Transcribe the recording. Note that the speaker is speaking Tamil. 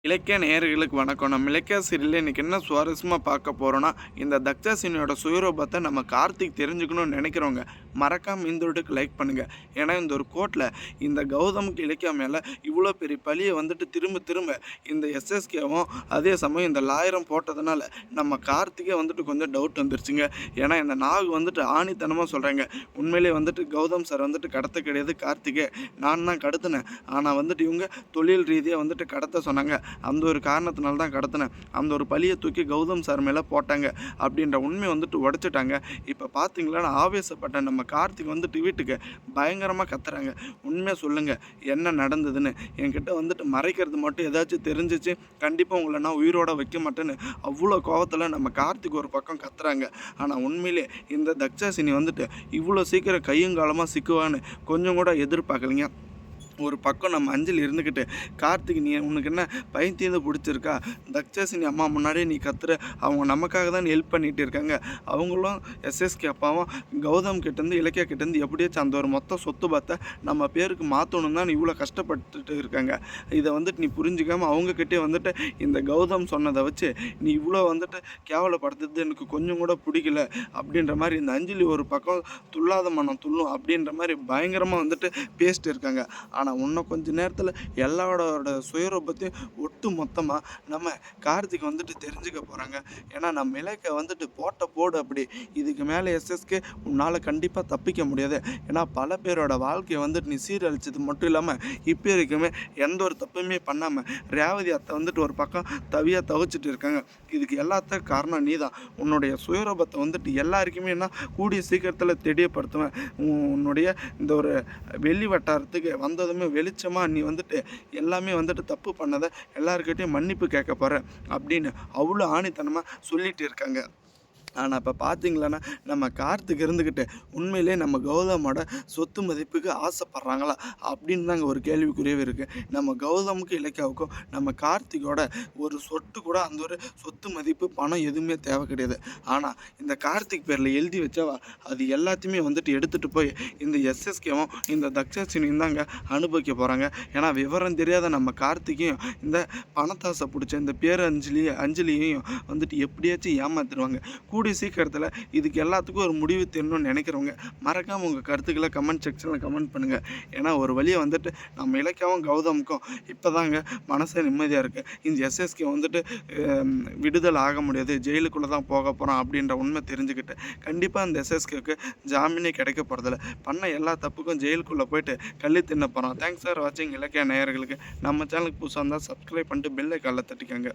இலக்கிய நேயர்களுக்கு வணக்கம். நம்ம இலக்கிய சீரியல்ல இன்னைக்கு என்ன சுவாரஸ்யமா பார்க்க போறோம்னா, இந்த தக்ஷாசினியோட சுயரூபத்தை நம்ம கார்த்திக் தெரிஞ்சுக்கணும்னு நினைக்கிறவங்க, மறக்காம இந்த வீடியோக்கு லைக் பண்ணுங்க. ஏன்னா இந்த ஒரு கோர்ட்ல இந்த கௌதமுக்கு இலக்கியா மேல இவ்வளோ பெரிய பழிய வந்துட்டு திரும்ப திரும்ப இந்த எஸ்எஸ்கேவும் அதே சமயம் இந்த லாயரும் போட்டதுனால நம்ம கார்த்திகே வந்துட்டு கொஞ்சம் டவுட் வந்துருச்சுங்க. ஏன்னா இந்த நாகு வந்துட்டு ஆணித்தனமா சொல்றாங்க. உண்மையிலேயே வந்துட்டு கௌதம் சார் வந்துட்டு கடத்த கிடையாது கார்த்திகே, நான் தான் கடத்தினேன். ஆனால் வந்துட்டு இவங்க தொழில் ரீதியாக வந்துட்டு கடத்த சொன்னாங்க. அந்த ஒரு காரணத்தினால தான் கடத்தினேன். அந்த ஒரு பழியை தூக்கி கௌதம் சார் மேலே போட்டாங்க அப்படின்ற உண்மையை வந்துட்டு உடைச்சிட்டாங்க. இப்போ பார்த்தீங்களா, ஆவேசப்பட்ட நம்ம கார்த்திக் வந்துட்டு வீட்டுக்கு பயங்கரமாக கத்துறாங்க. உண்மையாக சொல்லுங்கள், என்ன நடந்ததுன்னு. என்கிட்ட வந்துட்டு மறைக்கிறது மட்டும் ஏதாச்சும் தெரிஞ்சிச்சு கண்டிப்பாக உங்களை நான் உயிரோட வைக்க மாட்டேன்னு அவ்வளோ கோவத்தில் நம்ம கார்த்திக் ஒரு பக்கம் கத்துறாங்க. ஆனால் உண்மையிலே இந்த தக்ஷாசினி வந்துட்டு இவ்வளோ சீக்கிரம் கையும் காலமாக சிக்குவான்னு கொஞ்சம் கூட எதிர்பார்க்கலைங்க. ஒரு பக்கம் நம்ம அஞ்சலி இருந்துக்கிட்டு, கார்த்திக் நீ உனக்கு என்ன பைத்தியத்தை பிடிச்சிருக்கா? தக்ஷாசினி அம்மா முன்னாடியே நீ கத்துற, அவங்க நமக்காக தான் ஹெல்ப் பண்ணிகிட்டு இருக்காங்க. அவங்களும் எஸ்எஸ்கே அப்பாவும் கௌதம் கிட்டேருந்து இலக்கியா கிட்டேருந்து எப்படியாச்சும் அந்த ஒரு மொத்த சொத்து பார்த்தா நம்ம பேருக்கு மாற்றணும் தான் இவ்வளோ கஷ்டப்பட்டுட்டு இருக்காங்க. இதை வந்துட்டு நீ புரிஞ்சுக்காமல் அவங்கக்கிட்டே வந்துட்டு இந்த கௌதம் சொன்னதை வச்சு நீ இவ்வளோ வந்துட்டு கேவலப்படுத்துறது எனக்கு கொஞ்சம் கூட பிடிக்கல அப்படின்ற மாதிரி இந்த அஞ்சலி ஒரு பக்கம் துள்ளாத மனம் துள்ளும் அப்படின்ற மாதிரி பயங்கரமாக வந்துட்டு பேசிட்டு இருக்காங்க. ஆனால் இன்னும் கொஞ்சம் நேரத்தில் எல்லாரோட சுயரூபத்தையும் ஒட்டு மொத்தமாக நம்ம கார்த்திக் வந்துட்டு தெரிஞ்சுக்க போகிறாங்க. ஏன்னா நம்ம இலக்கை வந்துட்டு போடு அப்படி, இதுக்கு மேலே எஸ்எஸ்கே உன்னால் கண்டிப்பாக தப்பிக்க முடியாது. ஏன்னா பல பேரோட வாழ்க்கையை வந்துட்டு நீ சீரழிச்சது மட்டும் இல்லாமல் இப்போ வரைக்குமே எந்த ஒரு தப்புமே பண்ணாமல் ரேவதி அத்தை வந்துட்டு ஒரு பக்கம் தவிச்சிட்டு இருக்காங்க. இதுக்கு எல்லாத்துக்கும் காரணம் நீ தான். உன்னுடைய சுயரூபத்தை வந்துட்டு எல்லாருக்குமே நான் கூடிய சீக்கிரத்தில் தெரியப்படுத்துவேன். உன்னுடைய இந்த ஒரு வெளி வட்டாரத்துக்கு வந்ததுமே வெளிச்சமாக நீ வந்துட்டு எல்லாமே வந்துட்டு தப்பு பண்ணதை எல்லாருக்கிட்டையும் மன்னிப்பு கேட்க போகிற அப்படின்னு அவ்வளோ ஆணித்தனமாக சொல்லிட்டு இருக்காங்க. ஆனால் இப்போ பார்த்தீங்களன்னா, நம்ம கார்த்திக் இருந்துக்கிட்டு உண்மையிலே நம்ம கௌதமோட சொத்து மதிப்புக்கு ஆசைப்பட்றாங்களா அப்படின்னு தாங்க ஒரு கேள்விக்குரியவே இருக்குது. நம்ம கௌதமுக்கும் இலக்கியாவுக்கும் நம்ம கார்த்திகோட ஒரு சொட்டு கூட அந்த ஒரு சொத்து மதிப்பு பணம் எதுவுமே தேவை கிடையாது. ஆனால் இந்த கார்த்திக் பேரில் எழுதி வச்சவா அது எல்லாத்தையுமே வந்துட்டு எடுத்துகிட்டு போய் இந்த எஸ்எஸ்கேவும் இந்த தக்ஷாசினியும் தாங்க அனுபவிக்க போகிறாங்க. ஏன்னா விவரம் தெரியாத நம்ம கார்த்திகையும் இந்த பணத்தாசை பிடிச்ச இந்த அஞ்சலியையும் வந்துட்டு எப்படியாச்சும் ஏமாத்திடுவாங்க. கூடிய சீக்கிரத்தில் இதுக்கு எல்லாத்துக்கும் ஒரு முடிவு தெரியணும்னு நினைக்கிறவங்க மறக்காமல் உங்கள் கருத்துக்களை கமெண்ட் செக்ஷனில் கமெண்ட் பண்ணுங்கள். ஏன்னா ஒரு வழியை வந்துட்டு நம்ம இலக்கியாவும் கௌதமுக்கும் இப்போ தாங்க மனசே நிம்மதியாக இருக்குது. இந்த எஸ்எஸ்கே வந்துட்டு விடுதலை ஆக முடியாது, ஜெயிலுக்குள்ளே தான் போக போகிறோம் அப்படின்ற உண்மை தெரிஞ்சுக்கிட்டு கண்டிப்பாக அந்த எஸ்எஸ்கேவுக்கு ஜாமீனே கிடைக்க போகிறதில்ல. பண்ண எல்லா தப்புக்கும் ஜெயிலுக்குள்ளே போயிட்டு கள்ளி தின்ன போகிறோம். தேங்க்ஸ் ஃபார் வாட்சிங். இலக்கிய நேயர்களுக்கு நம்ம சேனலுக்கு புதுசாக இருந்தால் சப்ஸ்கிரைப் பண்ணிட்டு பெல் ஐகானை தட்டிக்கோங்க.